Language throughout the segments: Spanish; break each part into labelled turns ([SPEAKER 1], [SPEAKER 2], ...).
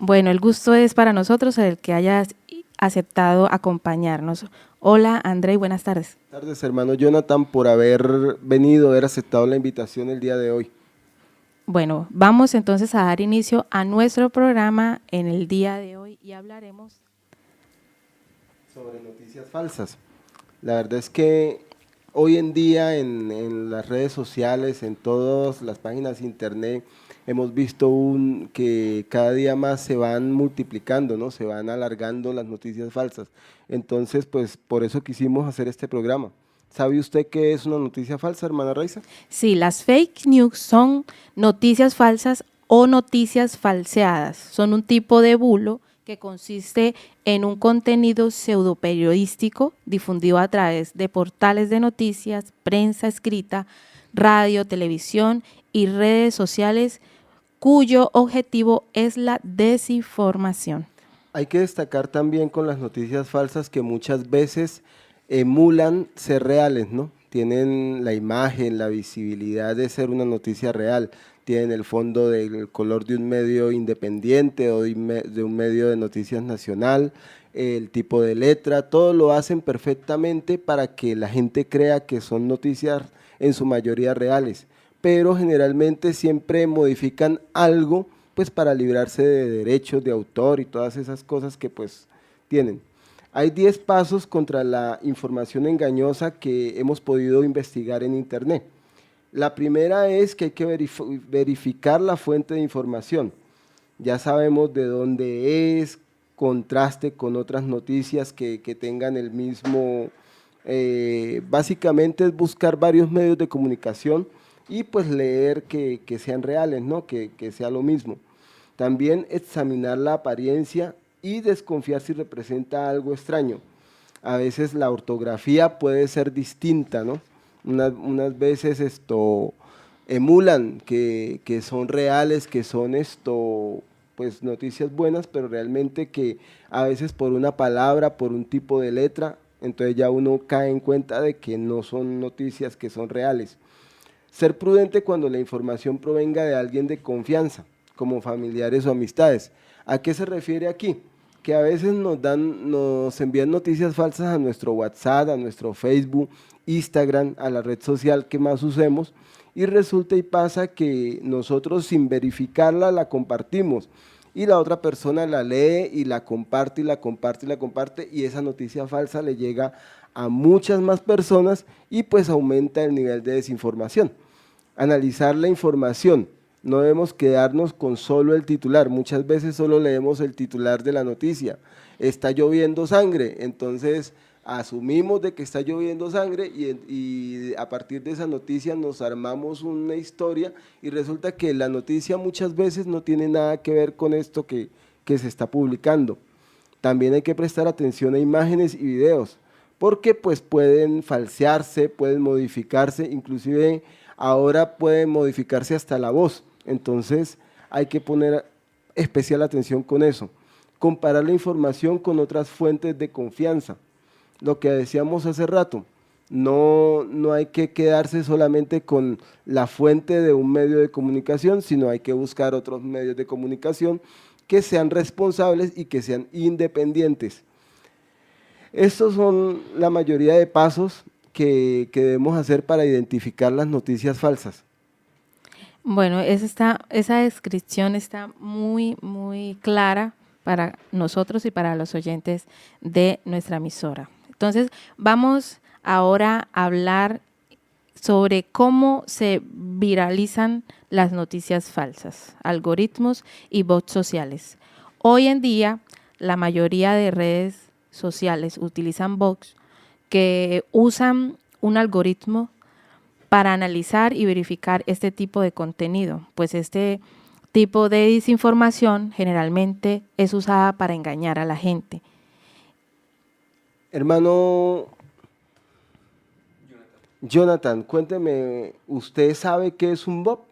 [SPEAKER 1] Bueno, el gusto es para nosotros el que hayas aceptado acompañarnos. Hola, André, buenas tardes.
[SPEAKER 2] Buenas tardes, hermano Jonathan, por haber venido, haber aceptado la invitación el día de hoy.
[SPEAKER 1] Bueno, vamos entonces a dar inicio a nuestro programa en el día de hoy y hablaremos
[SPEAKER 2] sobre noticias falsas. La verdad es que hoy en día en las redes sociales, en todas las páginas de internet, hemos visto que cada día más se van multiplicando, ¿no? Se van alargando las noticias falsas. Entonces, pues por eso quisimos hacer este programa. ¿Sabe usted qué es una noticia falsa, hermana Raiza?
[SPEAKER 1] Sí, las fake news son noticias falsas o noticias falseadas. Son un tipo de bulo que consiste en un contenido pseudoperiodístico difundido a través de portales de noticias, prensa escrita, radio, televisión y redes sociales cuyo objetivo es la desinformación.
[SPEAKER 2] Hay que destacar también con las noticias falsas que muchas veces emulan ser reales, ¿no? Tienen la imagen, la visibilidad de ser una noticia real, tienen el fondo del color de un medio independiente o de un medio de noticias nacional, el tipo de letra, todo lo hacen perfectamente para que la gente crea que son noticias en su mayoría reales, pero generalmente siempre modifican algo pues para librarse de derechos de autor y todas esas cosas que pues tienen. Hay 10 pasos contra la información engañosa que hemos podido investigar en internet. La primera es que hay que verificar la fuente de información. Ya sabemos de dónde es, contraste con otras noticias que tengan el mismo, básicamente es buscar varios medios de comunicación y pues leer que sean reales, ¿no? Que sea lo mismo. También examinar la apariencia y desconfiar si representa algo extraño. A veces la ortografía puede ser distinta, ¿no? Unas veces emulan que son reales, que son pues noticias buenas, pero realmente que a veces por una palabra, por un tipo de letra, entonces ya uno cae en cuenta de que no son noticias que son reales. Ser prudente cuando la información provenga de alguien de confianza, como familiares o amistades. ¿A qué se refiere aquí? Que a veces nos envían noticias falsas a nuestro WhatsApp, a nuestro Facebook, Instagram, a la red social que más usemos, y resulta y pasa que nosotros sin verificarla la compartimos, y la otra persona la lee y la comparte y la comparte y la comparte, y esa noticia falsa le llega a muchas más personas y pues aumenta el nivel de desinformación. Analizar la información. No debemos quedarnos con solo el titular, muchas veces solo leemos el titular de la noticia, está lloviendo sangre, entonces asumimos de que está lloviendo sangre y a partir de esa noticia nos armamos una historia y resulta que la noticia muchas veces no tiene nada que ver con esto que se está publicando. También hay que prestar atención a imágenes y videos, porque pues pueden falsearse, pueden modificarse, inclusive ahora puede modificarse hasta la voz. Entonces hay que poner especial atención con eso. Comparar la información con otras fuentes de confianza. Lo que decíamos hace rato, no hay que quedarse solamente con la fuente de un medio de comunicación, sino hay que buscar otros medios de comunicación que sean responsables y que sean independientes. Estos son la mayoría de pasos que debemos hacer para identificar las noticias falsas.
[SPEAKER 1] Bueno, esa descripción está muy, muy clara para nosotros y para los oyentes de nuestra emisora. Entonces, vamos ahora a hablar sobre cómo se viralizan las noticias falsas, algoritmos y bots sociales. Hoy en día, la mayoría de redes sociales utilizan bots que usan un algoritmo para analizar y verificar este tipo de contenido, pues este tipo de desinformación generalmente es usada para engañar a la gente.
[SPEAKER 2] Hermano Jonathan, cuénteme, ¿usted sabe qué es un bot?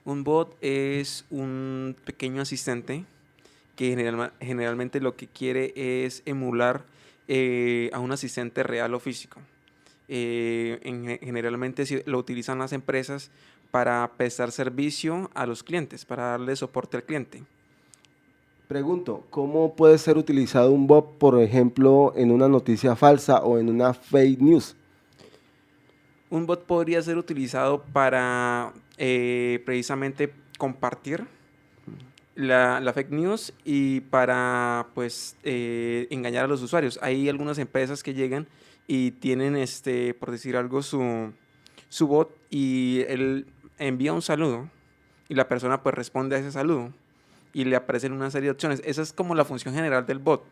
[SPEAKER 3] Un bot es un pequeño asistente que generalmente lo que quiere es emular a un asistente real o físico. Generalmente lo utilizan las empresas para prestar servicio a los clientes, para darle soporte al cliente.
[SPEAKER 2] Pregunto, ¿cómo puede ser utilizado un bot, por ejemplo, en una noticia falsa o en una fake news?
[SPEAKER 3] Un bot podría ser utilizado para precisamente compartir la fake news y para pues engañar a los usuarios. Hay algunas empresas que llegan y tienen, por decir algo, su bot, y él envía un saludo y la persona pues responde a ese saludo y le aparecen una serie de opciones. Esa es como la función general del bot.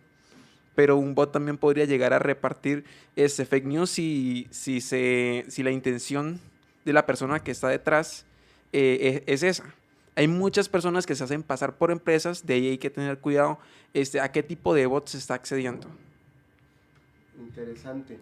[SPEAKER 3] Pero un bot también podría llegar a repartir fake news si la intención de la persona que está detrás es esa. Hay muchas personas que se hacen pasar por empresas, de ahí hay que tener cuidado a qué tipo de bot se está accediendo.
[SPEAKER 2] Interesante.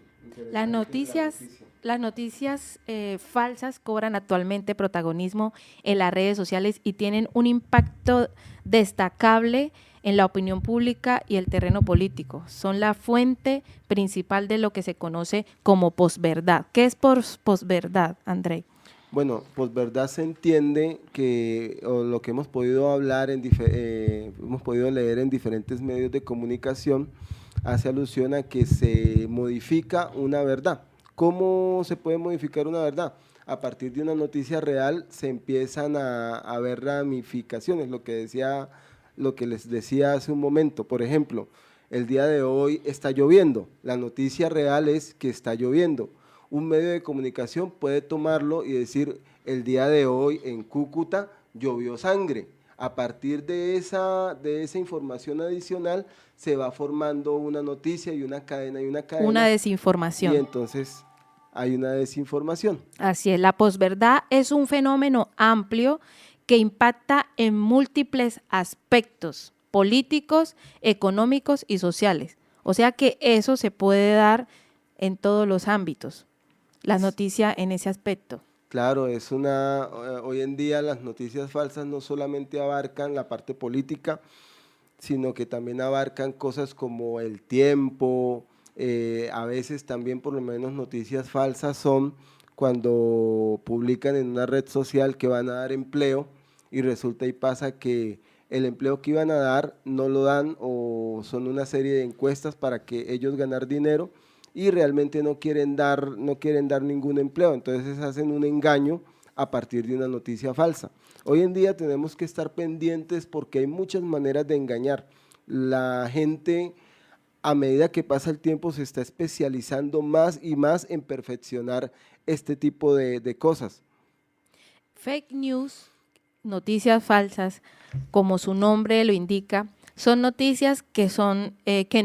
[SPEAKER 1] Las noticias falsas cobran actualmente protagonismo en las redes sociales y tienen un impacto destacable en la opinión pública y el terreno político. Son la fuente principal de lo que se conoce como posverdad. ¿Qué es posverdad, Andrei?
[SPEAKER 2] Bueno, posverdad se entiende que lo que hemos podido hablar, hemos podido leer en diferentes medios de comunicación, hace alusión a que se modifica una verdad. ¿Cómo se puede modificar una verdad? A partir de una noticia real se empiezan a ver ramificaciones, lo que les decía hace un momento. Por ejemplo, el día de hoy está lloviendo, la noticia real es que está lloviendo. Un medio de comunicación puede tomarlo y decir, el día de hoy en Cúcuta llovió sangre. A partir de esa información adicional se va formando una noticia y una cadena.
[SPEAKER 1] Una desinformación.
[SPEAKER 2] Y entonces hay una desinformación.
[SPEAKER 1] Así es, la posverdad es un fenómeno amplio que impacta en múltiples aspectos políticos, económicos y sociales. O sea que eso se puede dar en todos los ámbitos, las noticias en ese aspecto.
[SPEAKER 2] Claro, hoy en día las noticias falsas no solamente abarcan la parte política, sino que también abarcan cosas como el tiempo. A veces también, por lo menos, noticias falsas son cuando publican en una red social que van a dar empleo y resulta y pasa que el empleo que iban a dar no lo dan, o son una serie de encuestas para que ellos ganar dinero y realmente no quieren dar ningún empleo. Entonces hacen un engaño a partir de una noticia falsa. Hoy en día tenemos que estar pendientes porque hay muchas maneras de engañar. La gente, a medida que pasa el tiempo, se está especializando más y más en perfeccionar este tipo de cosas.
[SPEAKER 1] Fake news, noticias falsas, como su nombre lo indica, son noticias que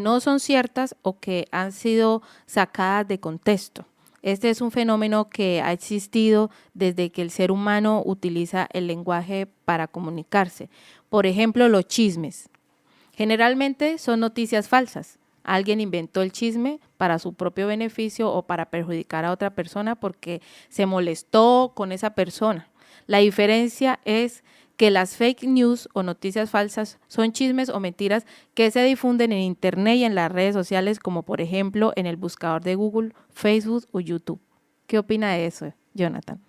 [SPEAKER 1] no son ciertas o que han sido sacadas de contexto. Este es un fenómeno que ha existido desde que el ser humano utiliza el lenguaje para comunicarse. Por ejemplo, los chismes. Generalmente son noticias falsas. Alguien inventó el chisme para su propio beneficio o para perjudicar a otra persona porque se molestó con esa persona. La diferencia es que las fake news o noticias falsas son chismes o mentiras que se difunden en internet y en las redes sociales, como por ejemplo en el buscador de Google, Facebook o YouTube. ¿Qué opina de eso, Jonathan?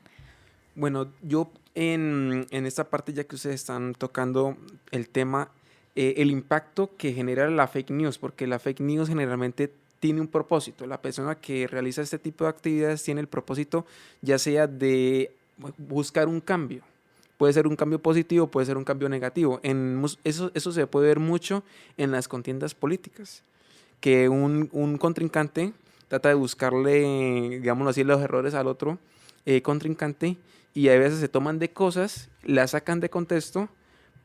[SPEAKER 3] Bueno, yo en esta parte, ya que ustedes están tocando el tema, el impacto que genera la fake news, porque la fake news generalmente tiene un propósito. La persona que realiza este tipo de actividades tiene el propósito ya sea de buscar un cambio. Puede ser un cambio positivo, puede ser un cambio negativo. Eso se puede ver mucho en las contiendas políticas, que un contrincante trata de buscarle, digámoslo así, los errores al otro contrincante, y a veces se toman de cosas, las sacan de contexto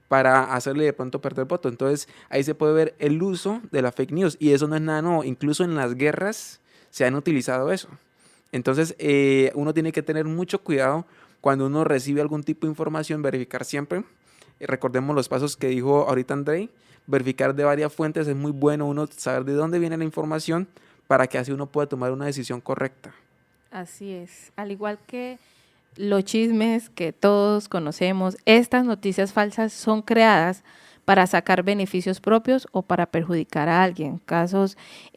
[SPEAKER 3] para hacerle de pronto perder el voto. Entonces ahí se puede ver el uso de la fake news, y eso no es nada nuevo. Incluso en las guerras se han utilizado eso. Entonces uno tiene que tener mucho cuidado cuando uno recibe algún tipo de información, verificar siempre. Recordemos los pasos que dijo ahorita Andrei, verificar de varias fuentes. Es muy bueno uno saber de dónde viene la información para que así uno pueda tomar una decisión correcta.
[SPEAKER 1] Así es, al igual que los chismes que todos conocemos, estas noticias falsas son creadas para sacar beneficios propios o para perjudicar a alguien. Casos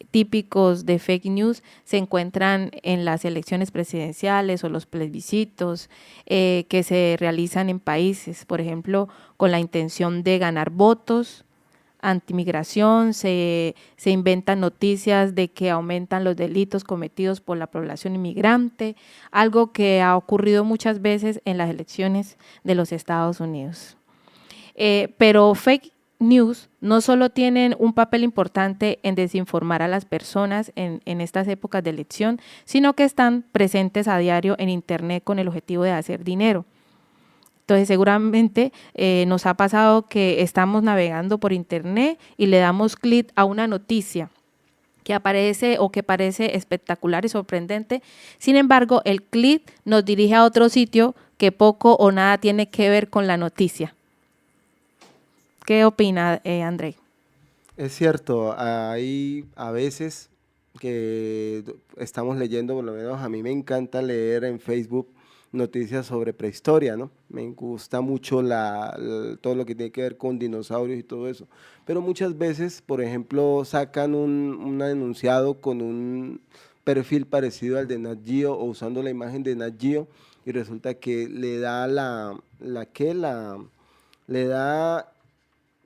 [SPEAKER 1] típicos de fake news se encuentran en las elecciones presidenciales o los plebiscitos que se realizan en países, por ejemplo, con la intención de ganar votos, antimigración, se inventan noticias de que aumentan los delitos cometidos por la población inmigrante, algo que ha ocurrido muchas veces en las elecciones de los Estados Unidos. Pero fake news no solo tienen un papel importante en desinformar a las personas en estas épocas de elección, sino que están presentes a diario en Internet con el objetivo de hacer dinero. Entonces seguramente nos ha pasado que estamos navegando por Internet y le damos clic a una noticia que aparece o que parece espectacular y sorprendente. Sin embargo, el clic nos dirige a otro sitio que poco o nada tiene que ver con la noticia. ¿Qué opina Andrei?
[SPEAKER 2] Es cierto, hay a veces que estamos leyendo, por lo menos a mí me encanta leer en Facebook noticias sobre prehistoria, ¿no? Me gusta mucho todo lo que tiene que ver con dinosaurios y todo eso, pero muchas veces, por ejemplo, sacan un enunciado con un perfil parecido al de Nat Geo o usando la imagen de Nat Geo y resulta que le da le da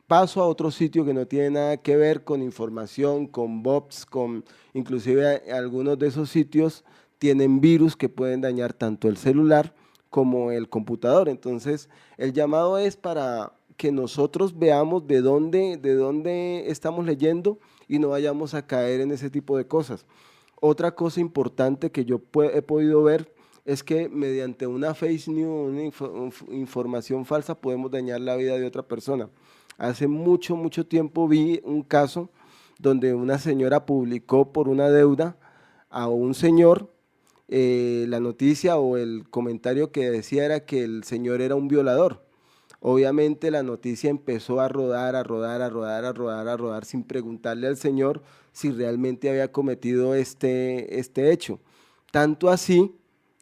[SPEAKER 2] paso a otro sitio que no tiene nada que ver con información, con bots, inclusive algunos de esos sitios tienen virus que pueden dañar tanto el celular como el computador. Entonces, el llamado es para que nosotros veamos de dónde estamos leyendo y no vayamos a caer en ese tipo de cosas. Otra cosa importante que yo he podido ver es que mediante una fake news, una información falsa, podemos dañar la vida de otra persona. Hace mucho tiempo vi un caso donde una señora publicó por una deuda a un señor la noticia o el comentario que decía era que el señor era un violador. Obviamente la noticia empezó a rodar sin preguntarle al señor si realmente había cometido este hecho. Tanto así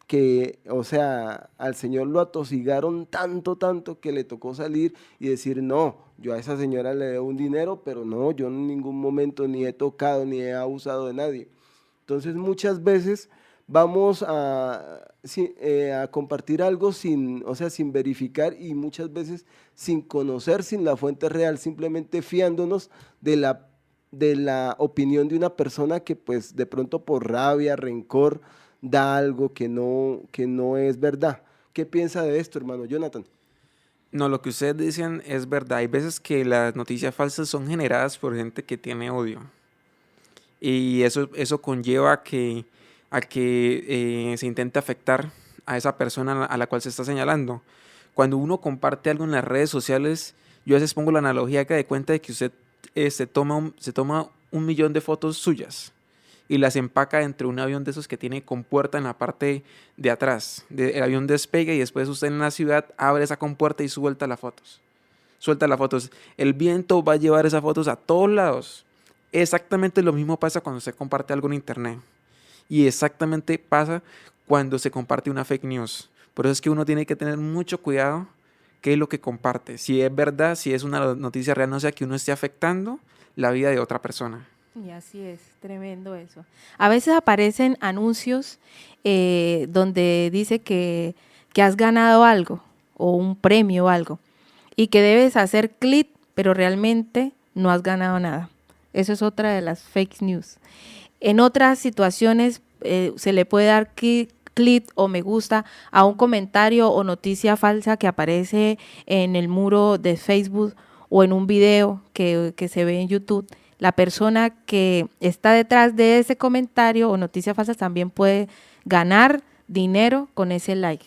[SPEAKER 2] que, o sea, al señor lo atosigaron tanto que le tocó salir y decir, no, yo a esa señora le debo un dinero, pero no, yo en ningún momento ni he tocado ni he abusado de nadie. Entonces muchas veces vamos a compartir algo sin verificar y muchas veces sin conocer, sin la fuente real, simplemente fiándonos de la opinión de una persona que pues de pronto por rabia, rencor, da algo que no es verdad. ¿Qué piensa de esto, hermano Jonathan?
[SPEAKER 3] No, lo que ustedes dicen es verdad. Hay veces que las noticias falsas son generadas por gente que tiene odio. Y eso conlleva a que se intente afectar a esa persona a la cual se está señalando. Cuando uno comparte algo en las redes sociales, yo a veces pongo la analogía que de cuenta de que usted se toma 1.000.000 de fotos suyas y las empaca entre un avión de esos que tiene compuerta en la parte de atrás. El avión despega y después usted en la ciudad abre esa compuerta y suelta las fotos. El viento va a llevar esas fotos a todos lados. Exactamente lo mismo pasa cuando se comparte algo en internet. Y exactamente pasa cuando se comparte una fake news. Por eso es que uno tiene que tener mucho cuidado qué es lo que comparte. Si es verdad, si es una noticia real, no sea que uno esté afectando la vida de otra persona.
[SPEAKER 1] Y así es, tremendo eso. A veces aparecen anuncios donde dice que has ganado algo o un premio o algo y que debes hacer clic, pero realmente no has ganado nada. Eso es otra de las fake news. En otras situaciones se le puede dar clic o me gusta a un comentario o noticia falsa que aparece en el muro de Facebook o en un video que se ve en YouTube. La persona que está detrás de ese comentario o noticia falsa también puede ganar dinero con ese like.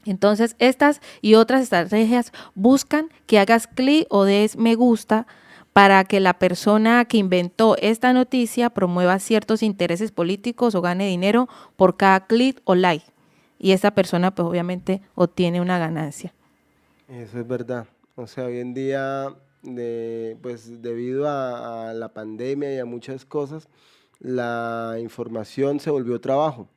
[SPEAKER 1] Entonces, estas y otras estrategias buscan que hagas clic o des me gusta para que la persona que inventó esta noticia promueva ciertos intereses políticos o gane dinero por cada clic o like. Y esa persona, pues obviamente, obtiene una ganancia.
[SPEAKER 2] Eso es verdad. O sea, hoy en día, pues debido a la pandemia y a muchas cosas, la información se volvió trabajo.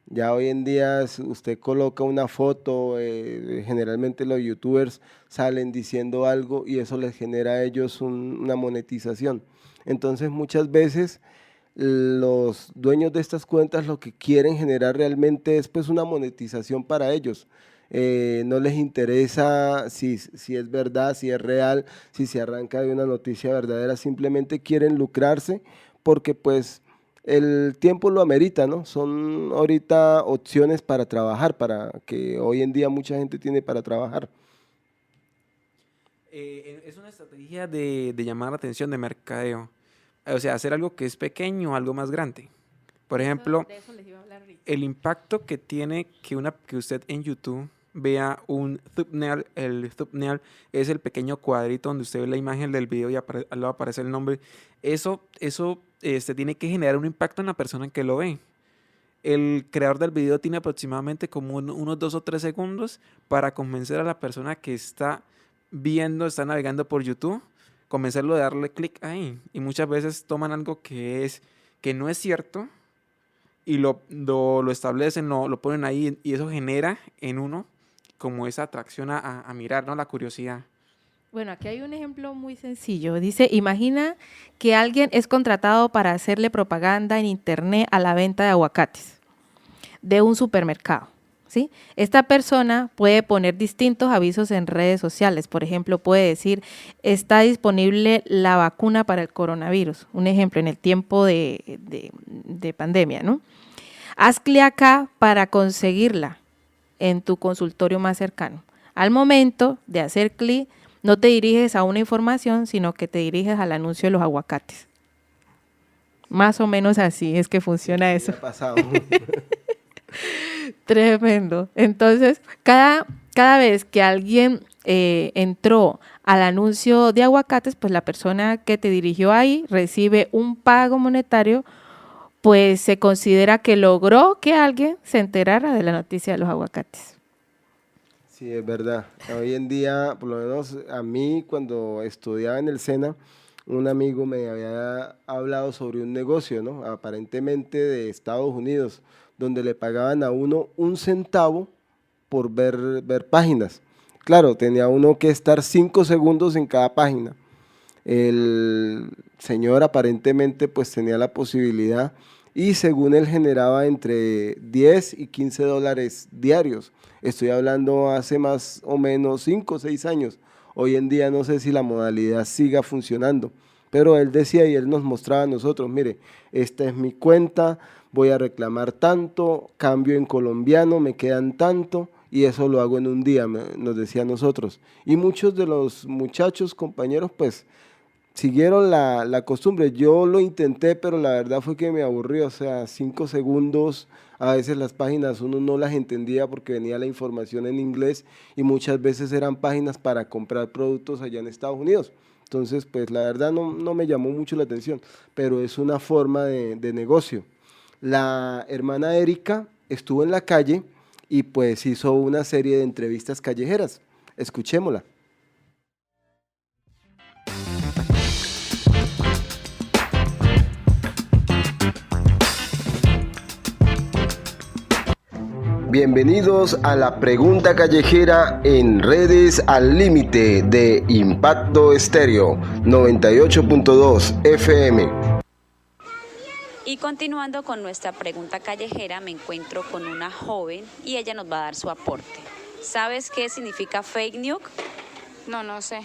[SPEAKER 2] Ya hoy en día usted coloca una foto, generalmente los youtubers salen diciendo algo y eso les genera a ellos una monetización. Entonces muchas veces los dueños de estas cuentas lo que quieren generar realmente es pues una monetización para ellos. No les interesa si es verdad, si es real, si se arranca de una noticia verdadera, simplemente quieren lucrarse porque pues el tiempo lo amerita, ¿no? Son ahorita opciones para trabajar, para que hoy en día mucha gente tiene para trabajar.
[SPEAKER 3] Es una estrategia de llamar la atención, de mercadeo. O sea, hacer algo que es pequeño, algo más grande. Por ejemplo,
[SPEAKER 1] De eso les iba a hablar ahorita.
[SPEAKER 3] el impacto que tiene que usted en YouTube vea un thumbnail. El thumbnail es el pequeño cuadrito donde usted ve la imagen del video y al lado aparece el nombre. Eso tiene que generar un impacto en la persona que lo ve. El creador del video tiene aproximadamente como unos 2 o 3 segundos para convencer a la persona que está viendo, está navegando por YouTube, convencerlo de darle clic ahí. Y muchas veces toman algo que no es cierto y lo establecen, lo ponen ahí y eso genera en uno como esa atracción a mirar, ¿no? La curiosidad.
[SPEAKER 1] Bueno, aquí hay un ejemplo muy sencillo. Dice, imagina que alguien es contratado para hacerle propaganda en internet a la venta de aguacates de un supermercado, ¿sí? Esta persona puede poner distintos avisos en redes sociales. Por ejemplo, puede decir, está disponible la vacuna para el coronavirus. Un ejemplo, en el tiempo de pandemia, ¿no? Haz clic acá para conseguirla en tu consultorio más cercano. Al momento de hacer clic, no te diriges a una información, sino que te diriges al anuncio de los aguacates. Más o menos así es que funciona eso.
[SPEAKER 2] Ha pasado.
[SPEAKER 1] Tremendo. Entonces, cada vez que alguien entró al anuncio de aguacates, pues la persona que te dirigió ahí recibe un pago monetario, pues se considera que logró que alguien se enterara de la noticia de los aguacates.
[SPEAKER 2] Sí, es verdad. Hoy en día, por lo menos a mí, cuando estudiaba en el SENA, un amigo me había hablado sobre un negocio, ¿no? Aparentemente de Estados Unidos, donde le pagaban a uno 1 centavo por ver páginas. Claro, tenía uno que estar 5 segundos en cada página. El señor aparentemente pues tenía la posibilidad y según él generaba entre 10 y 15 dólares diarios. Estoy hablando hace más o menos 5 o 6 años. Hoy en día no sé si la modalidad siga funcionando, pero él decía y él nos mostraba a nosotros, mire, esta es mi cuenta, voy a reclamar tanto, cambio en colombiano, me quedan tanto y eso lo hago en un día, nos decía a nosotros. Y muchos de los muchachos, compañeros, pues siguieron la costumbre. Yo lo intenté, pero la verdad fue que me aburrió, o sea, 5 segundos, a veces las páginas uno no las entendía porque venía la información en inglés y muchas veces eran páginas para comprar productos allá en Estados Unidos. Entonces, pues la verdad no me llamó mucho la atención, pero es una forma de negocio. La hermana Erika estuvo en la calle y pues hizo una serie de entrevistas callejeras. Escuchémosla. Bienvenidos a la pregunta callejera en redes al límite de Impacto Estéreo 98.2 FM.
[SPEAKER 4] Y continuando con nuestra pregunta callejera, me encuentro con una joven y ella nos va a dar su aporte. ¿Sabes qué significa fake news?
[SPEAKER 5] No sé.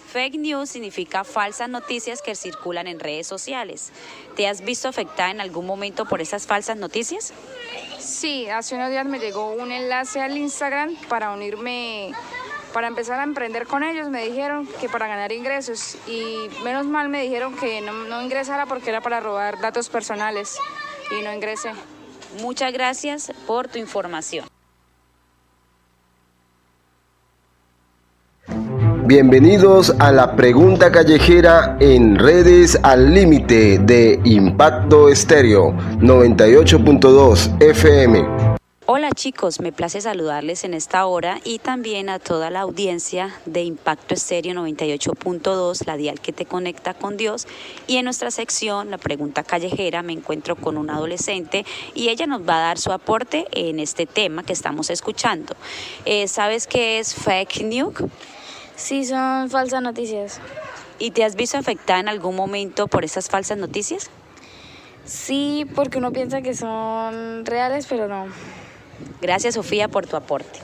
[SPEAKER 4] Fake news significa falsas noticias que circulan en redes sociales. ¿Te has visto afectada en algún momento por esas falsas noticias?
[SPEAKER 5] Sí, hace unos días me llegó un enlace al Instagram para unirme, para empezar a emprender con ellos. Me dijeron que para ganar ingresos y menos mal me dijeron que no ingresara porque era para robar datos personales y no ingresé.
[SPEAKER 4] Muchas gracias por tu información.
[SPEAKER 2] Bienvenidos a la pregunta callejera en Redes al Límite de Impacto Estéreo 98.2 FM.
[SPEAKER 4] Hola chicos, me place saludarles en esta hora y también a toda la audiencia de Impacto Estéreo 98.2, la dial que te conecta con Dios. Y en nuestra sección, la pregunta callejera, me encuentro con una adolescente y ella nos va a dar su aporte en este tema que estamos escuchando. ¿Sabes qué es fake news?
[SPEAKER 6] Sí, son falsas noticias.
[SPEAKER 4] ¿Y te has visto afectada en algún momento por esas falsas noticias?
[SPEAKER 6] Sí, porque uno piensa que son reales, pero no.
[SPEAKER 4] Gracias, Sofía, por tu aporte.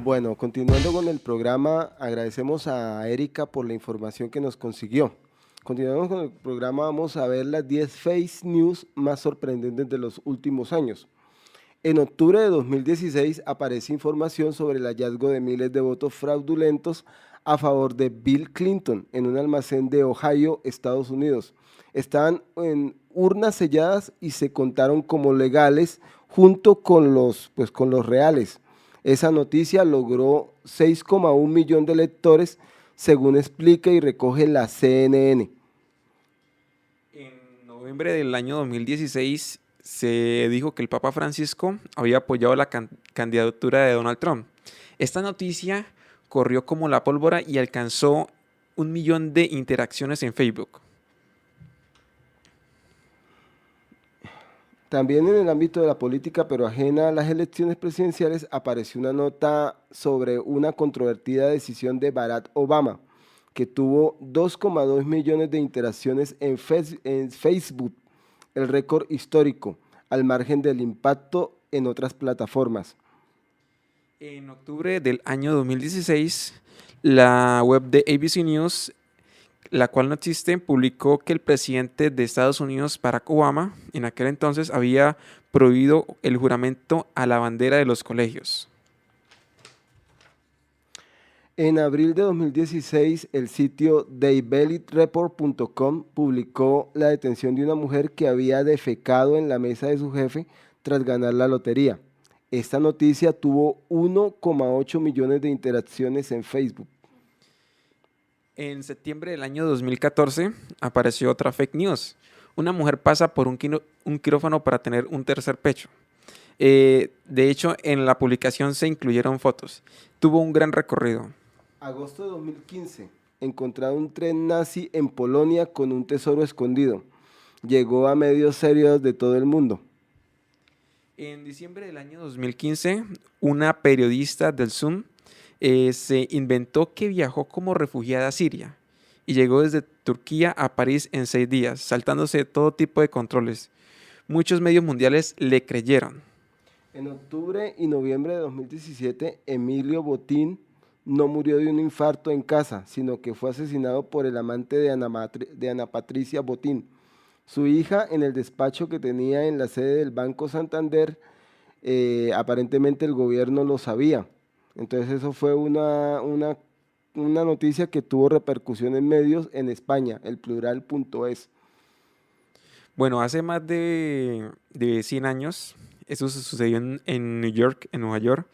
[SPEAKER 2] Bueno, continuando con el programa, agradecemos a Erika por la información que nos consiguió. Continuamos con el programa, vamos a ver las 10 fake news más sorprendentes de los últimos años. En octubre de 2016 aparece información sobre el hallazgo de miles de votos fraudulentos a favor de Bill Clinton en un almacén de Ohio, Estados Unidos. Estaban en urnas selladas y se contaron como legales junto con los reales. Esa noticia logró 6,1 millones de lectores, según explica y recoge la CNN.
[SPEAKER 3] En noviembre del año 2016 se dijo que el Papa Francisco había apoyado la candidatura de Donald Trump. Esta noticia corrió como la pólvora y alcanzó 1 millón de interacciones en Facebook.
[SPEAKER 2] También en el ámbito de la política, pero ajena a las elecciones presidenciales, apareció una nota sobre una controvertida decisión de Barack Obama, que tuvo 2,2 millones de interacciones en Facebook, el récord histórico, al margen del impacto en otras plataformas.
[SPEAKER 3] En octubre del año 2016, la web de ABC News, la cual no existe, publicó que el presidente de Estados Unidos, Barack Obama, en aquel entonces había prohibido el juramento a la bandera de los colegios.
[SPEAKER 2] En abril de 2016, el sitio daybellyreport.com publicó la detención de una mujer que había defecado en la mesa de su jefe tras ganar la lotería. Esta noticia tuvo 1,8 millones de interacciones en Facebook.
[SPEAKER 3] En septiembre del año 2014 apareció otra fake news. Una mujer pasa por un quirófano para tener un tercer pecho. De hecho, en la publicación se incluyeron fotos. Tuvo un gran recorrido.
[SPEAKER 2] Agosto de 2015, encontrado un tren nazi en Polonia con un tesoro escondido. Llegó a medios serios de todo el mundo.
[SPEAKER 3] En diciembre del año 2015, una periodista del Zoom se inventó que viajó como refugiada a Siria y llegó desde Turquía a París en 6 días, saltándose todo tipo de controles. Muchos medios mundiales le creyeron.
[SPEAKER 2] En octubre y noviembre de 2017, Emilio Botín no murió de un infarto en casa, sino que fue asesinado por el amante de Ana Patricia Botín. Su hija, en el despacho que tenía en la sede del Banco Santander, aparentemente el gobierno lo sabía. Entonces eso fue una noticia que tuvo repercusión en medios en España, el plural.es.
[SPEAKER 3] Bueno, hace más de 100 años, eso sucedió en New York, en Nueva York,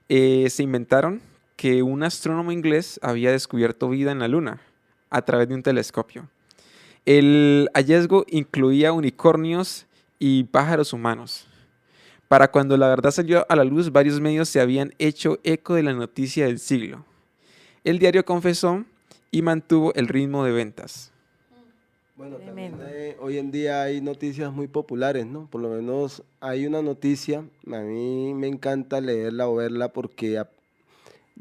[SPEAKER 3] se inventaron que un astrónomo inglés había descubierto vida en la Luna a través de un telescopio. El hallazgo incluía unicornios y pájaros humanos. Para cuando la verdad salió a la luz, varios medios se habían hecho eco de la noticia del siglo. El diario confesó y mantuvo el ritmo de ventas.
[SPEAKER 2] Bueno, también hoy en día hay noticias muy populares, ¿no? Por lo menos hay una noticia, a mí me encanta leerla o verla porque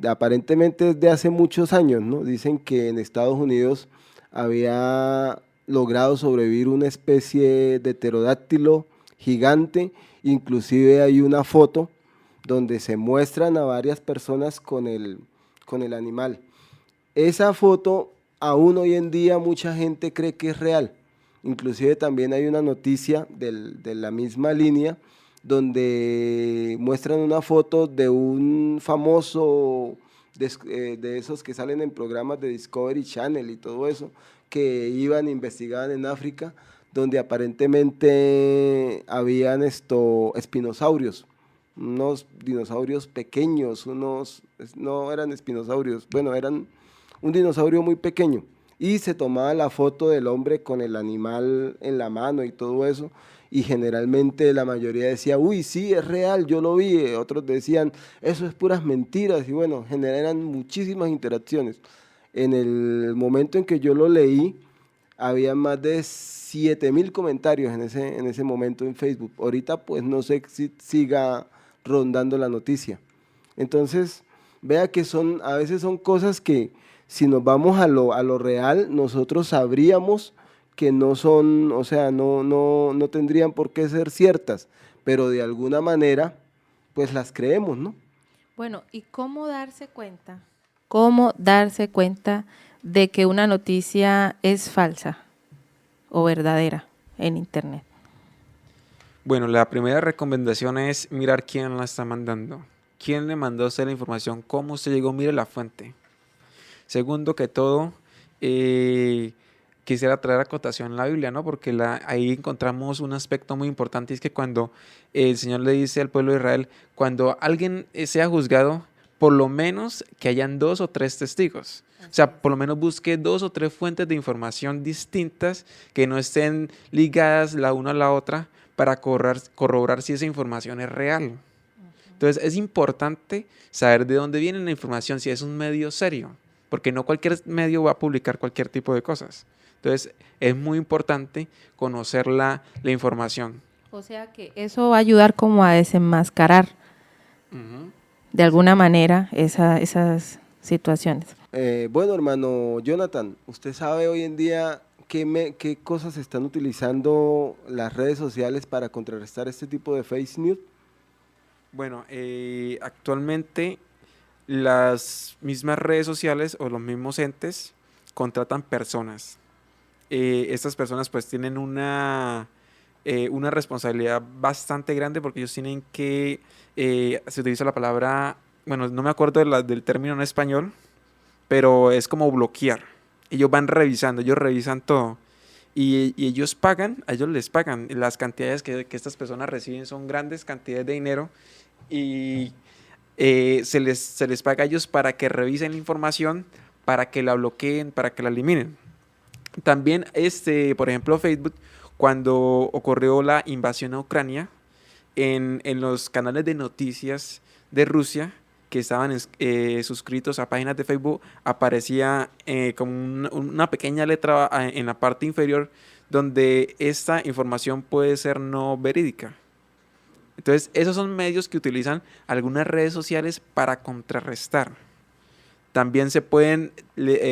[SPEAKER 2] aparentemente es de hace muchos años, ¿no? Dicen que en Estados Unidos había logrado sobrevivir una especie de pterodáctilo gigante, inclusive hay una foto donde se muestran a varias personas con el animal. Esa foto aún hoy en día mucha gente cree que es real, inclusive también hay una noticia de la misma línea donde muestran una foto de un famoso de esos que salen en programas de Discovery Channel y todo eso, que iban e investigaban en África, donde aparentemente habían espinosaurios, unos dinosaurios pequeños, no eran espinosaurios, bueno, eran un dinosaurio muy pequeño, y se tomaba la foto del hombre con el animal en la mano y todo eso, y generalmente la mayoría decía, uy, sí, es real, yo lo vi, otros decían, eso es puras mentiras, y bueno, generan muchísimas interacciones. En el momento en que yo lo leí, había más de 7.000 comentarios en ese momento en Facebook. Ahorita pues no sé si siga rondando la noticia. Entonces, vea que a veces son cosas que si nos vamos a lo real, nosotros sabríamos que no son, o sea, no tendrían por qué ser ciertas, pero de alguna manera, pues las creemos, ¿no?
[SPEAKER 1] Bueno, ¿y cómo darse cuenta? ¿Cómo darse cuenta de que una noticia es falsa o verdadera en Internet?
[SPEAKER 3] Bueno, la primera recomendación es mirar quién la está mandando. ¿Quién le mandó a usted la información? ¿Cómo usted llegó? Mire la fuente. Segundo que todo, quisiera traer a cotación la Biblia, ¿no? Porque ahí encontramos un aspecto muy importante, y es que cuando el Señor le dice al pueblo de Israel, cuando alguien sea juzgado, por lo menos que hayan 2 o 3 testigos. O sea, por lo menos busque 2 o 3 fuentes de información distintas que no estén ligadas la una a la otra para corroborar si esa información es real. Entonces, es importante saber de dónde viene la información, si es un medio serio, porque no cualquier medio va a publicar cualquier tipo de cosas. Entonces, es muy importante conocer la información.
[SPEAKER 1] O sea que eso va a ayudar como a desenmascarar de alguna manera esas situaciones.
[SPEAKER 2] Bueno, hermano Jonathan, ¿usted sabe hoy en día qué cosas están utilizando las redes sociales para contrarrestar este tipo de fake news?
[SPEAKER 3] Bueno, actualmente las mismas redes sociales o los mismos entes contratan personas. Estas personas pues tienen una responsabilidad bastante grande, porque ellos tienen que, se utiliza la palabra, bueno, no me acuerdo del término en español, pero es como bloquear. Ellos van revisando, ellos revisan todo. Y ellos pagan, a ellos les pagan. Las cantidades que estas personas reciben son grandes cantidades de dinero, y se les paga a ellos para que revisen la información, para que la bloqueen, para que la eliminen. También, por ejemplo, Facebook, cuando ocurrió la invasión a Ucrania, en los canales de noticias de Rusia que estaban suscritos a páginas de Facebook, aparecía como una pequeña letra en la parte inferior, donde esta información puede ser no verídica. Entonces, esos son medios que utilizan algunas redes sociales para contrarrestar. También se pueden,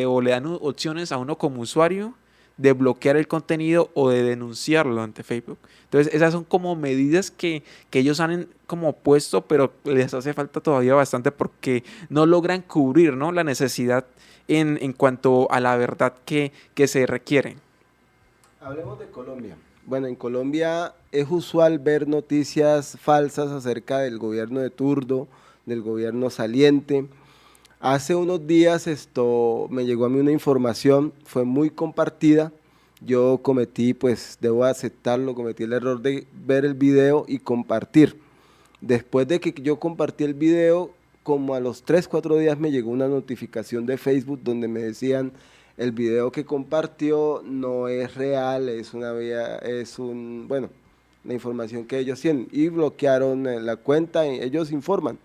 [SPEAKER 3] o le dan opciones a uno como usuario de bloquear el contenido o de denunciarlo ante Facebook. Entonces, esas son como medidas que ellos han como puesto, pero les hace falta todavía bastante, porque no logran cubrir, ¿no?, la necesidad en cuanto a la verdad que se requiere.
[SPEAKER 2] Hablemos de Colombia. Bueno, en Colombia es usual ver noticias falsas acerca del gobierno de turno, del gobierno saliente. Hace unos días me llegó a mí una información, fue muy compartida. Yo cometí, pues debo aceptarlo, cometí el error de ver el video y compartir. Después de que yo compartí el video, como a los 3-4 días me llegó una notificación de Facebook donde me decían: el video que compartió no es real, bueno, la información que ellos tienen, y bloquearon la cuenta, ellos informan.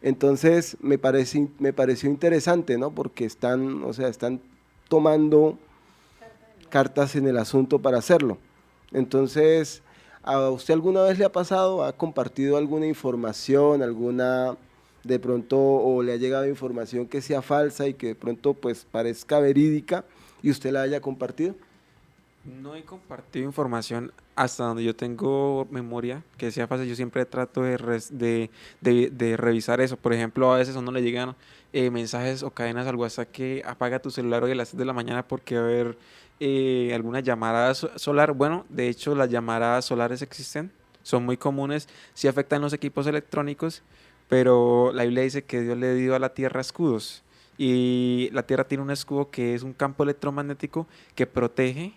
[SPEAKER 2] Entonces me pareció interesante, ¿no? Porque están tomando cartas en el asunto para hacerlo. Entonces, ¿a usted alguna vez le ha pasado, ha compartido alguna información, de pronto, o le ha llegado información que sea falsa y que de pronto pues parezca verídica y usted la haya compartido?
[SPEAKER 3] No he compartido información hasta donde yo tengo memoria que sea fácil. Yo siempre trato de revisar eso. Por ejemplo, a veces a uno le llegan mensajes o cadenas al WhatsApp que apaga tu celular hoy a las 6 de la mañana porque va a haber alguna llamada solar. Bueno, de hecho las llamadas solares existen, son muy comunes, sí afectan los equipos electrónicos, pero la Biblia dice que Dios le dio a la tierra escudos y la tierra tiene un escudo que es un campo electromagnético que protege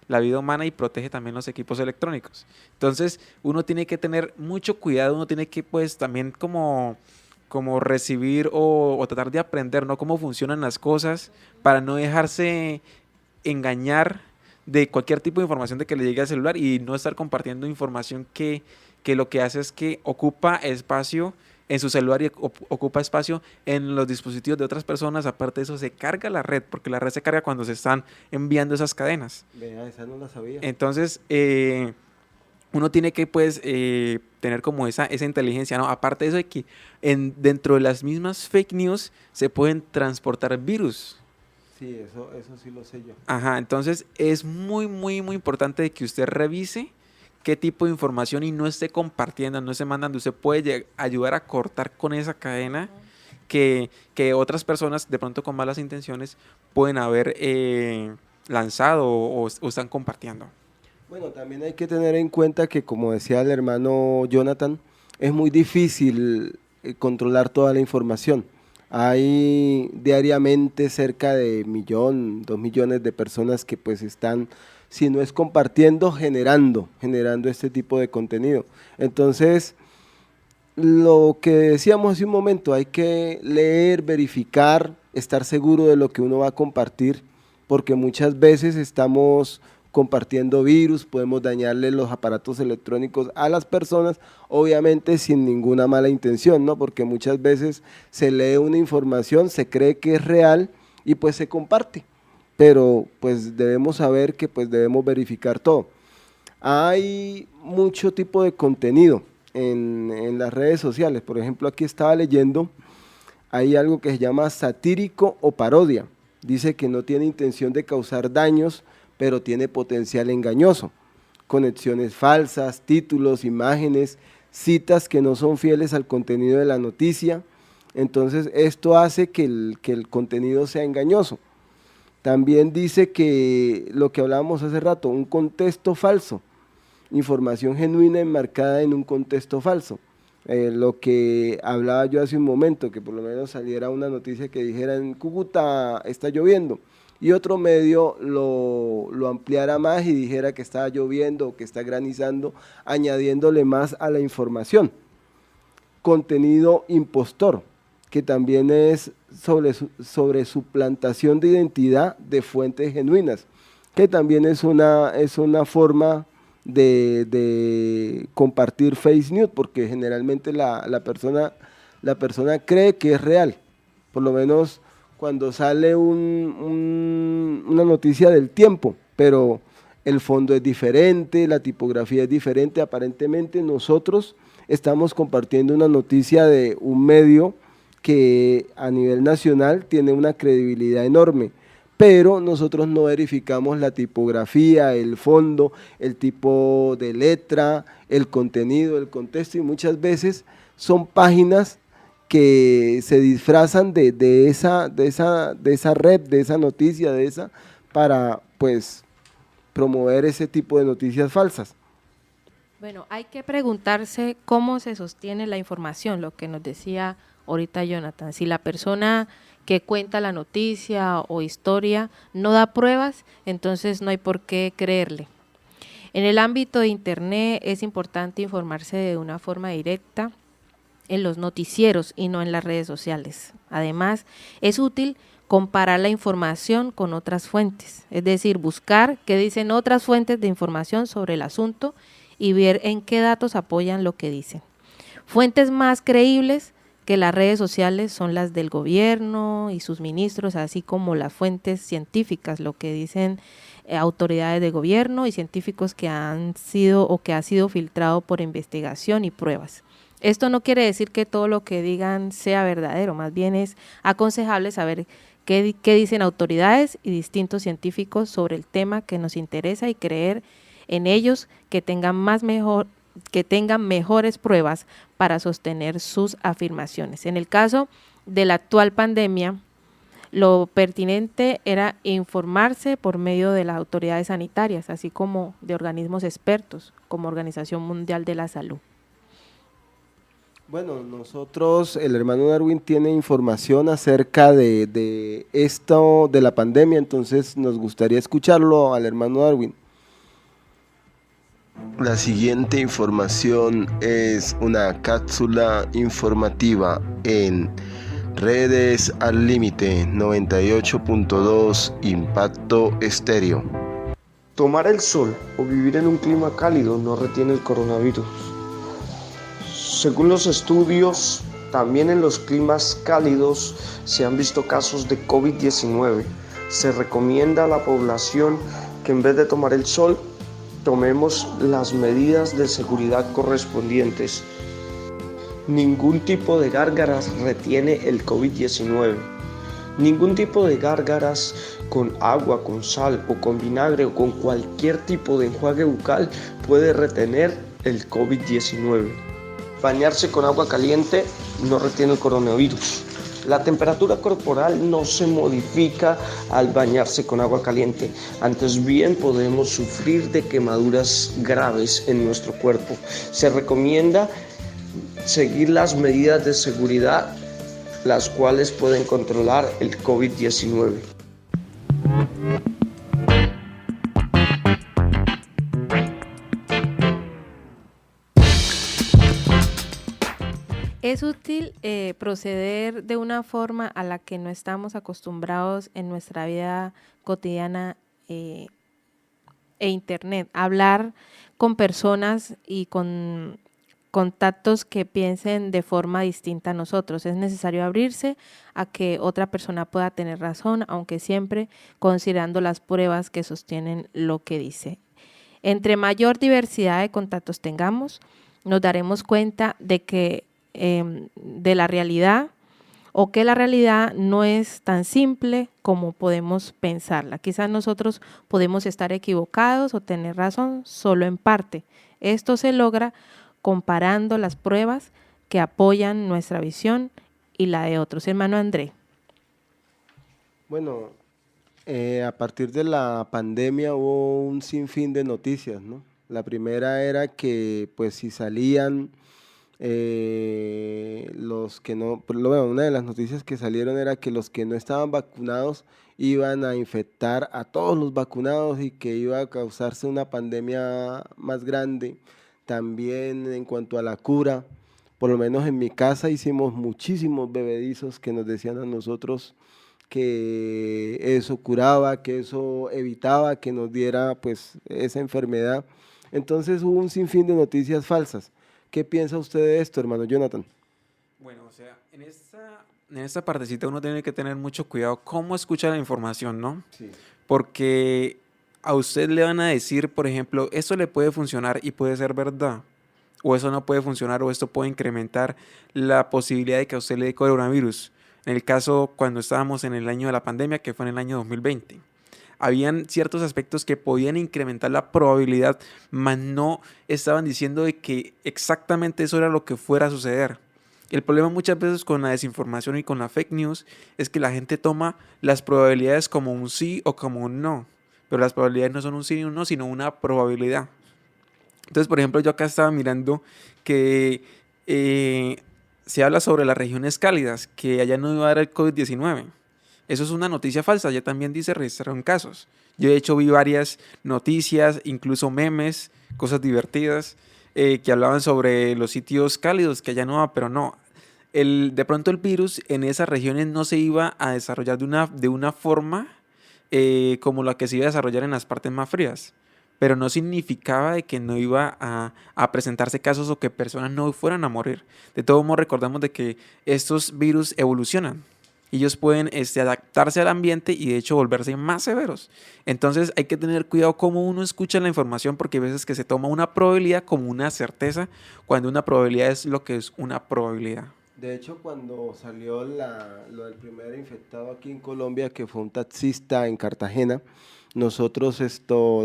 [SPEAKER 3] la vida humana y protege también los equipos electrónicos. Entonces uno tiene que tener mucho cuidado, uno tiene que pues también como recibir o tratar de aprender, ¿no? Cómo funcionan las cosas para no dejarse engañar de cualquier tipo de información de que le llegue al celular y no estar compartiendo información que lo que hace es que ocupa espacio en su celular y ocupa espacio en los dispositivos de otras personas. Aparte de eso, se carga la red, porque la red se carga cuando se están enviando esas cadenas.
[SPEAKER 2] Vea, esa no la sabía.
[SPEAKER 3] Entonces, uno tiene que pues tener como esa inteligencia, ¿no? Aparte de eso, de que dentro de las mismas fake news se pueden transportar virus.
[SPEAKER 2] Sí, eso sí lo sé yo.
[SPEAKER 3] Ajá, entonces es muy, muy, muy importante de que usted revise qué tipo de información y no esté compartiendo, no esté mandando. Usted puede ayudar a cortar con esa cadena que otras personas, de pronto con malas intenciones, pueden haber lanzado o están compartiendo.
[SPEAKER 2] Bueno, también hay que tener en cuenta que, como decía el hermano Jonathan, es muy difícil controlar toda la información. Hay diariamente cerca de 1, 2 millones de personas que pues están, si no es compartiendo, generando este tipo de contenido. Entonces, lo que decíamos hace un momento, hay que leer, verificar, estar seguro de lo que uno va a compartir, porque muchas veces estamos compartiendo virus, podemos dañarle los aparatos electrónicos a las personas, obviamente sin ninguna mala intención, ¿no? Porque muchas veces se lee una información, se cree que es real y pues se comparte, pero pues debemos saber que pues debemos verificar todo. Hay mucho tipo de contenido en las redes sociales. Por ejemplo, aquí estaba leyendo, hay algo que se llama satírico o parodia. Dice que no tiene intención de causar daños, pero tiene potencial engañoso. Conexiones falsas, títulos, imágenes, citas que no son fieles al contenido de la noticia. Entonces, esto hace que el contenido sea engañoso. También dice que lo que hablábamos hace rato, un contexto falso. Información genuina enmarcada en un contexto falso. Lo que hablaba yo hace un momento, que por lo menos saliera una noticia que dijera en Cúcuta está lloviendo y otro medio lo ampliara más y dijera que está lloviendo o que está granizando, añadiéndole más a la información. Contenido impostor, que también es sobre suplantación de identidad de fuentes genuinas, que también es una forma de compartir fake news, porque generalmente la persona cree que es real. Por lo menos cuando sale una noticia del tiempo, pero el fondo es diferente, la tipografía es diferente, aparentemente nosotros estamos compartiendo una noticia de un medio que a nivel nacional tiene una credibilidad enorme, pero nosotros no verificamos la tipografía, el fondo, el tipo de letra, el contenido, el contexto, y muchas veces son páginas que se disfrazan de esa red, de esa noticia, para pues promover ese tipo de noticias falsas.
[SPEAKER 1] Bueno, hay que preguntarse cómo se sostiene la información, lo que nos decía ahorita Jonathan. Si la persona que cuenta la noticia o historia no da pruebas, entonces no hay por qué creerle. En el ámbito de Internet es importante informarse de una forma directa en los noticieros y no en las redes sociales. Además, es útil comparar la información con otras fuentes, es decir, buscar qué dicen otras fuentes de información sobre el asunto y ver en qué datos apoyan lo que dicen. Fuentes más creíbles que las redes sociales son las del gobierno y sus ministros, así como las fuentes científicas, lo que dicen autoridades de gobierno y científicos que ha sido filtrado por investigación y pruebas. Esto no quiere decir que todo lo que digan sea verdadero, más bien es aconsejable saber qué dicen autoridades y distintos científicos sobre el tema que nos interesa y creer en ellos que tengan mejores pruebas para sostener sus afirmaciones. En el caso de la actual pandemia, lo pertinente era informarse por medio de las autoridades sanitarias, así como de organismos expertos, como Organización Mundial de la Salud.
[SPEAKER 2] Bueno, nosotros, el hermano Darwin tiene información acerca de esto, de la pandemia, entonces nos gustaría escucharlo al hermano Darwin. La siguiente información es una cápsula informativa en Redes al Límite 98.2 Impacto Estéreo.
[SPEAKER 7] Tomar el sol o vivir en un clima cálido no retiene el coronavirus. Según los estudios, también en los climas cálidos se han visto casos de COVID-19. Se recomienda a la población que en vez de tomar el sol, tomemos las medidas de seguridad correspondientes. Ningún tipo de gárgaras retiene el COVID-19. Ningún tipo de gárgaras con agua, con sal o con vinagre o con cualquier tipo de enjuague bucal puede retener el COVID-19. Bañarse con agua caliente no retiene el coronavirus. La temperatura corporal no se modifica al bañarse con agua caliente. Antes bien podemos sufrir de quemaduras graves en nuestro cuerpo. Se recomienda seguir las medidas de seguridad, las cuales pueden controlar el COVID-19.
[SPEAKER 1] Es útil proceder de una forma a la que no estamos acostumbrados en nuestra vida cotidiana e internet. Hablar con personas y con contactos que piensen de forma distinta a nosotros. Es necesario abrirse a que otra persona pueda tener razón, aunque siempre considerando las pruebas que sostienen lo que dice. Entre mayor diversidad de contactos tengamos, nos daremos cuenta de que de la realidad, o que la realidad no es tan simple como podemos pensarla. Quizás nosotros podemos estar equivocados o tener razón solo en parte. Esto se logra comparando las pruebas que apoyan nuestra visión y la de otros. Hermano André.
[SPEAKER 2] Bueno, a partir de la pandemia hubo un sinfín de noticias, ¿no? La primera era que pues si salían los que no, bueno, una de las noticias que salieron era que los que no estaban vacunados iban a infectar a todos los vacunados y que iba a causarse una pandemia más grande. También en cuanto a la cura, por lo menos en mi casa hicimos muchísimos bebedizos que nos decían a nosotros que eso curaba, que eso evitaba que nos diera pues esa enfermedad. Entonces hubo un sinfín de noticias falsas. ¿Qué piensa usted de esto, hermano Jonathan?
[SPEAKER 3] Bueno, o sea, en esta partecita uno tiene que tener mucho cuidado cómo escucha la información, ¿no?
[SPEAKER 2] Sí.
[SPEAKER 3] Porque a usted le van a decir, por ejemplo, esto le puede funcionar y puede ser verdad, o eso no puede funcionar, o esto puede incrementar la posibilidad de que a usted le dé coronavirus. En el caso cuando estábamos en el año de la pandemia, que fue en el año 2020. Habían ciertos aspectos que podían incrementar la probabilidad, mas no estaban diciendo de que exactamente eso era lo que fuera a suceder. El problema muchas veces con la desinformación y con la fake news es que la gente toma las probabilidades como un sí o como un no, pero las probabilidades no son un sí ni un no, sino una probabilidad. Entonces, por ejemplo, yo acá estaba mirando que se habla sobre las regiones cálidas, que allá no iba a dar el COVID-19. Eso es una noticia falsa, ya también dice registraron casos. Yo de hecho vi varias noticias, incluso memes, cosas divertidas, que hablaban sobre los sitios cálidos, que allá no va, pero no. De pronto el virus en esas regiones no se iba a desarrollar de una forma como la que se iba a desarrollar en las partes más frías. Pero no significaba de que no iba a presentarse casos o que personas no fueran a morir. De todos modos recordamos de que estos virus evolucionan. Ellos pueden adaptarse al ambiente y de hecho volverse más severos. Entonces hay que tener cuidado cómo uno escucha la información porque hay veces que se toma una probabilidad como una certeza cuando una probabilidad es lo que es una probabilidad.
[SPEAKER 2] De hecho, cuando salió lo del primer infectado aquí en Colombia, que fue un taxista en Cartagena, nosotros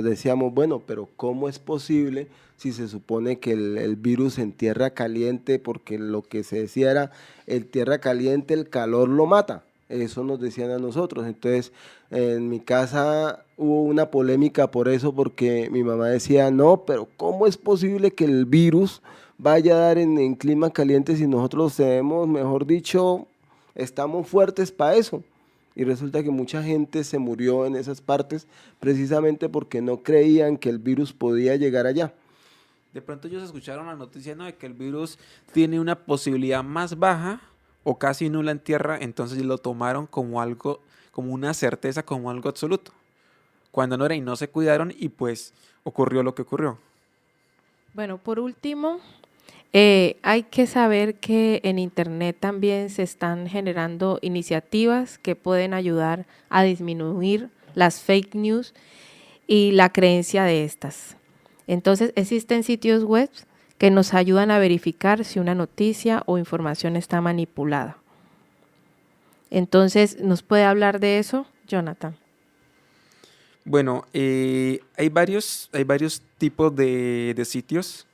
[SPEAKER 2] decíamos, bueno, pero ¿cómo es posible si se supone que el virus en tierra caliente, porque lo que se decía era, en tierra caliente el calor lo mata? Eso nos decían a nosotros. Entonces, en mi casa hubo una polémica por eso, porque mi mamá decía, no, pero ¿cómo es posible que el virus vaya a dar en clima caliente si nosotros tenemos, mejor dicho, estamos fuertes para eso? Y resulta que mucha gente se murió en esas partes precisamente porque no creían que el virus podía llegar allá.
[SPEAKER 3] De pronto ellos escucharon la noticia, ¿no?, de que el virus tiene una posibilidad más baja o casi nula en tierra, entonces lo tomaron como algo, como una certeza, como algo absoluto, cuando no era, y no se cuidaron y pues ocurrió lo que ocurrió.
[SPEAKER 1] Bueno, por último, hay que saber que en Internet también se están generando iniciativas que pueden ayudar a disminuir las fake news y la creencia de estas. Entonces, existen sitios web que nos ayudan a verificar si una noticia o información está manipulada. Entonces, ¿nos puede hablar de eso, Jonathan?
[SPEAKER 3] Bueno, hay varios tipos de sitios.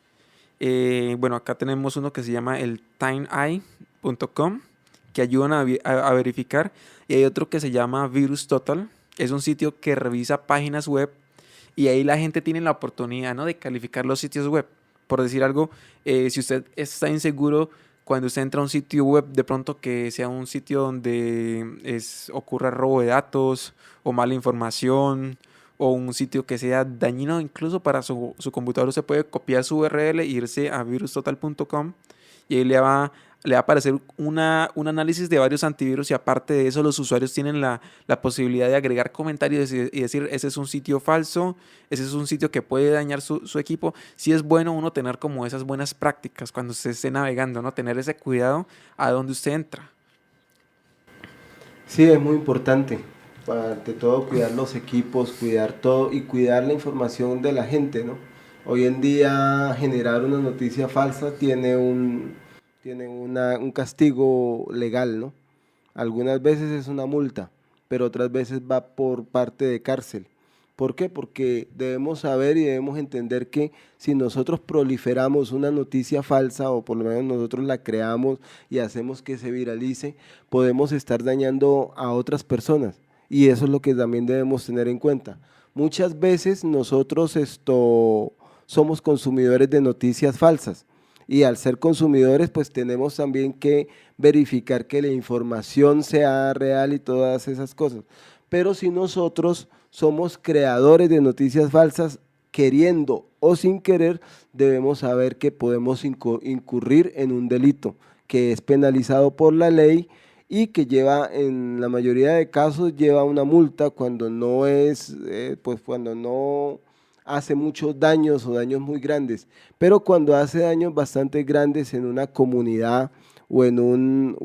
[SPEAKER 3] Bueno, acá tenemos uno que se llama el TimeEye.com, que ayudan a verificar, y hay otro que se llama Virus Total. Es un sitio que revisa páginas web y ahí la gente tiene la oportunidad, ¿no?, de calificar los sitios web. Por decir algo, si usted está inseguro cuando usted entra a un sitio web, de pronto que sea un sitio donde ocurra robo de datos o mala información, o un sitio que sea dañino incluso para su computador, usted puede copiar su URL e irse a virustotal.com y ahí le va a aparecer un análisis de varios antivirus, y aparte de eso los usuarios tienen la posibilidad de agregar comentarios y decir, ese es un sitio falso, ese es un sitio que puede dañar su equipo. Sí es bueno uno tener como esas buenas prácticas cuando usted esté navegando, ¿no?, tener ese cuidado a donde usted entra.
[SPEAKER 2] Sí, es muy importante. Ante todo, cuidar los equipos, cuidar todo y cuidar la información de la gente, ¿no? Hoy en día generar una noticia falsa tiene un castigo legal, ¿no? Algunas veces es una multa, pero otras veces va por parte de cárcel. ¿Por qué? Porque debemos saber y debemos entender que si nosotros proliferamos una noticia falsa, o por lo menos nosotros la creamos y hacemos que se viralice, podemos estar dañando a otras personas. Y eso es lo que también debemos tener en cuenta. Muchas veces nosotros somos consumidores de noticias falsas, y al ser consumidores pues tenemos también que verificar que la información sea real y todas esas cosas. Pero si nosotros somos creadores de noticias falsas, queriendo o sin querer, debemos saber que podemos incurrir en un delito que es penalizado por la ley, y que lleva, en la mayoría de casos, lleva una multa cuando no cuando no hace muchos daños o daños muy grandes. Pero cuando hace daños bastante grandes en una comunidad o en un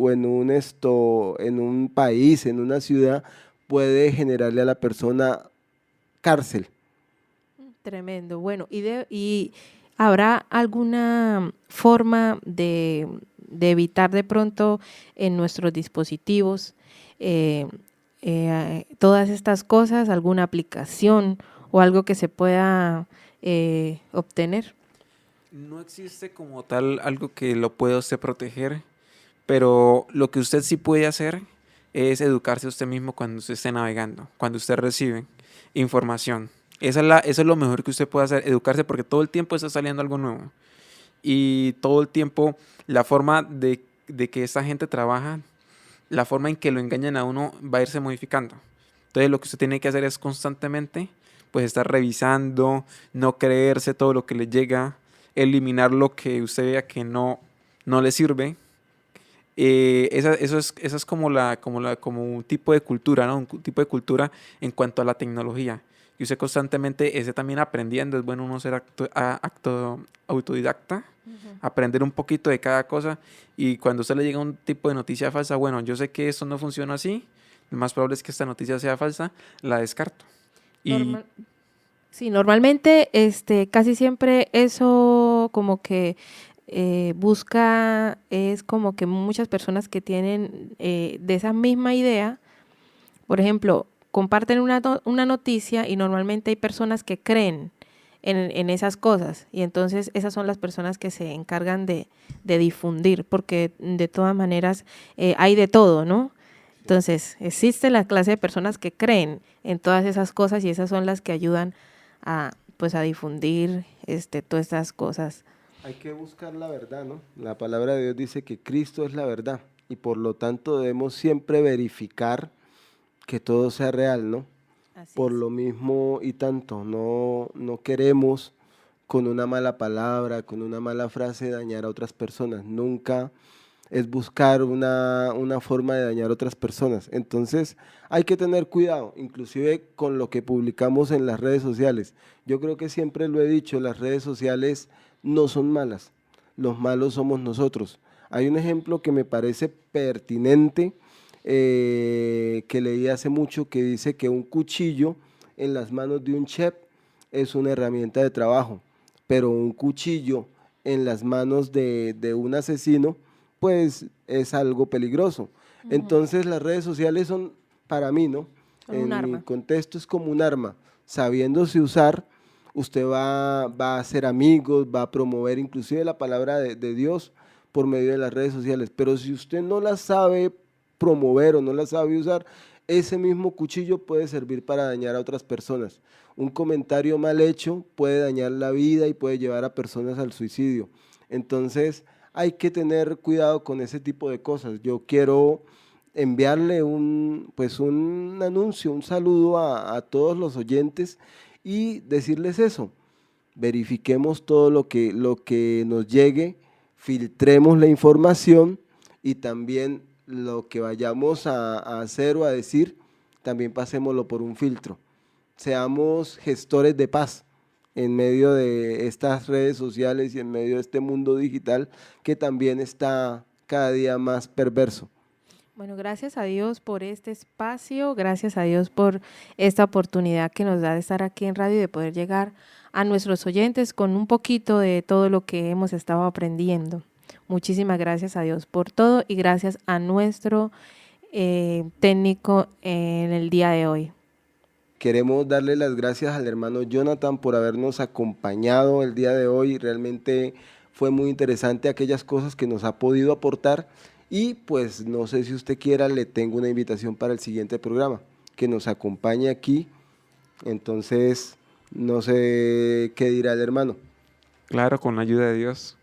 [SPEAKER 2] país, en una ciudad, puede generarle a la persona cárcel.
[SPEAKER 1] Tremendo. Bueno, ¿y habrá alguna forma de evitar de pronto en nuestros dispositivos todas estas cosas, alguna aplicación o algo que se pueda obtener?
[SPEAKER 3] No existe como tal algo que lo pueda usted proteger, pero lo que usted sí puede hacer es educarse usted mismo cuando usted esté navegando, cuando usted recibe información. Eso es lo mejor que usted puede hacer, educarse, porque todo el tiempo está saliendo algo nuevo. Y todo el tiempo la forma de que esta gente trabaja, la forma en que lo engañan a uno va a irse modificando. Entonces lo que usted tiene que hacer es constantemente pues estar revisando, no creerse todo lo que le llega, eliminar lo que usted vea que no le sirve. Esa es como un tipo de cultura, ¿no? Un tipo de cultura en cuanto a la tecnología. Y usted constantemente esté también aprendiendo. Es bueno uno ser autodidacta, aprender un poquito de cada cosa. Y cuando a usted le llega un tipo de noticia falsa, bueno, yo sé que esto no funciona así, lo más probable es que esta noticia sea falsa, la descarto.
[SPEAKER 1] Sí, normalmente casi siempre eso como que busca, es como que muchas personas que tienen de esa misma idea, por ejemplo, comparten una noticia, y normalmente hay personas que creen en esas cosas, y entonces esas son las personas que se encargan de difundir, porque de todas maneras hay de todo, ¿no? Entonces, existe la clase de personas que creen en todas esas cosas y esas son las que ayudan a, pues, a difundir todas estas cosas.
[SPEAKER 2] Hay que buscar la verdad, ¿no? La palabra de Dios dice que Cristo es la verdad y por lo tanto debemos siempre verificar que todo sea real, ¿no?
[SPEAKER 1] Así
[SPEAKER 2] Por
[SPEAKER 1] es.
[SPEAKER 2] lo mismo y tanto, no queremos con una mala palabra, con una mala frase dañar a otras personas. Nunca es buscar una forma de dañar a otras personas. Entonces hay que tener cuidado, inclusive con lo que publicamos en las redes sociales. Yo creo que siempre lo he dicho, las redes sociales no son malas, los malos somos nosotros. Hay un ejemplo que me parece pertinente, que leí hace mucho, que dice que un cuchillo en las manos de un chef es una herramienta de trabajo, pero un cuchillo en las manos de un asesino, pues es algo peligroso. Entonces las redes sociales son, para mí, ¿no?
[SPEAKER 1] Son un
[SPEAKER 2] En mi
[SPEAKER 1] arma.
[SPEAKER 2] contexto es como un arma, sabiéndose usar, usted va a hacer amigos, va a promover inclusive la palabra de Dios por medio de las redes sociales, pero si usted no la sabe promover o no la sabe usar, ese mismo cuchillo puede servir para dañar a otras personas. Un comentario mal hecho puede dañar la vida y puede llevar a personas al suicidio. Entonces hay que tener cuidado con ese tipo de cosas. Yo quiero enviarle un anuncio, un saludo a todos los oyentes y decirles eso. Verifiquemos todo lo que nos llegue, filtremos la información y también lo que vayamos a hacer o a decir, también pasémoslo por un filtro. Seamos gestores de paz en medio de estas redes sociales y en medio de este mundo digital que también está cada día más perverso.
[SPEAKER 1] Bueno, gracias a Dios por este espacio, gracias a Dios por esta oportunidad que nos da de estar aquí en radio y de poder llegar a nuestros oyentes con un poquito de todo lo que hemos estado aprendiendo. Muchísimas gracias a Dios por todo y gracias a nuestro técnico en el día de hoy.
[SPEAKER 2] Queremos darle las gracias al hermano Jonathan por habernos acompañado el día de hoy. Realmente fue muy interesante aquellas cosas que nos ha podido aportar. Y pues no sé si usted quiera, le tengo una invitación para el siguiente programa, que nos acompañe aquí. Entonces, no sé qué dirá el hermano.
[SPEAKER 3] Claro, con la ayuda de Dios.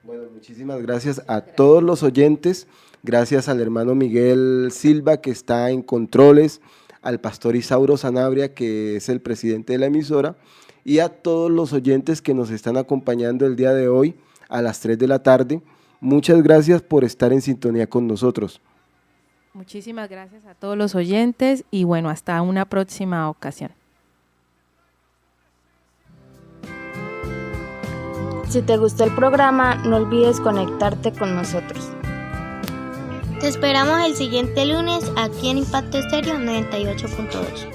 [SPEAKER 2] Bueno, muchísimas gracias a todos los oyentes. Gracias al hermano Miguel Silva, que está en controles, al pastor Isauro Sanabria, que es el presidente de la emisora, y a todos los oyentes que nos están acompañando el día de hoy a las 3 de la tarde. Muchas gracias por estar en sintonía con nosotros.
[SPEAKER 1] Muchísimas gracias a todos los oyentes y bueno, hasta una próxima ocasión.
[SPEAKER 6] Si te gustó el programa, no olvides conectarte con nosotros.
[SPEAKER 8] Te esperamos el siguiente lunes aquí en Impacto Estéreo 98.2.